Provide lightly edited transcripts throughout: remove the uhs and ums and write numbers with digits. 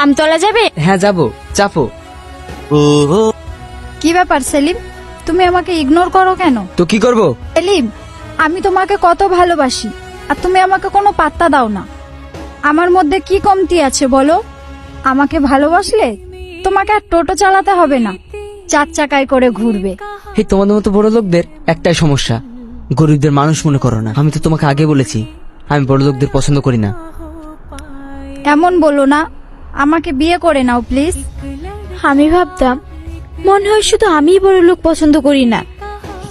আমতলা যাবে? হ্যাঁ যাবো, চাপো। কি ব্যাপার সেলিম, তুমি আমাকে ইগনোর করো কেন? তো কি করব? সেলিম, আমি তোমাকে কত ভালোবাসি আর তুমি আমাকে কোনো পাত্তা দাও না। আমার মধ্যে কি কমতি আছে বলো? আমাকে ভালোবাসলে তোমাকে আর টোটো চালাতে হবে না, 4 চাকায় করে ঘুরবে। এই তোমাদের মতো বড় লোকদের একটাই সমস্যা, গরিবদের মানুষ মনে করো না। আমি তো তোমাকে আগে বলেছি আমি বড় লোকদের পছন্দ করি না। এমন বলো না, আমাকে বিয়ে করে নাও প্লিজ। আমি ভাবতাম মনে হয় শুধু আমিই বড় লোক পছন্দ করি না,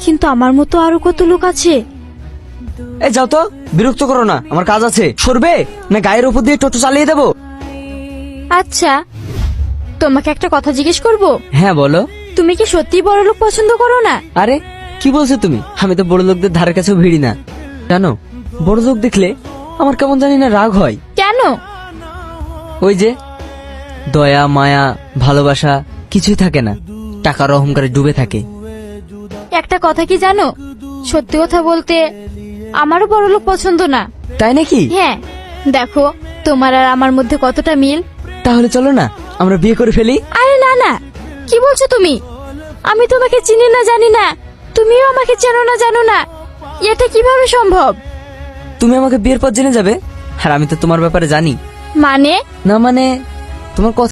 কিন্তু আমার মতো আরো কত লোক আছে। এই যাও তো, বিরক্ত করো না, আমার কাজ আছে। সরবে না গায়ের উপর দিয়ে টোটো চালিয়ে দেবো? আচ্ছা, তোমাকে একটা কথা জিজ্ঞেস করব। হ্যাঁ বলো। তুমি কি সত্যি বড় লোক পছন্দ করো না? আরে কি বলছো তুমি? আমি তো বড় লোকদের ধারে কাছেও ভিড়ি না। জানো, বড় লোক দেখলে আমার কেমন জানি না রাগ হয়। কেন? ওই যে দয়া মায়া ভালোবাসা কিছুই থাকে না, টাকার অহংকারে ডুবে থাকে। একটা কথা কি জানো, সত্যি কথা বলতে আমারও বড় লোক পছন্দ না। তাই নাকি? হ্যাঁ, দেখো তোমার আর আমার মধ্যে কতটা মিল। তাহলে চলো না আমরা বিয়ে করে ফেলি। আরে না না, কি বলছো তুমি? আমি তোমাকে চিনি না জানি না, তুমিও আমাকে চেনো না জানো না, এটা কিভাবে সম্ভব? তুমি আমাকে বিয়ের পর জেনে যাবে আর আমি তো তোমার ব্যাপারে জানি। মানে? না মানে তোমার কথা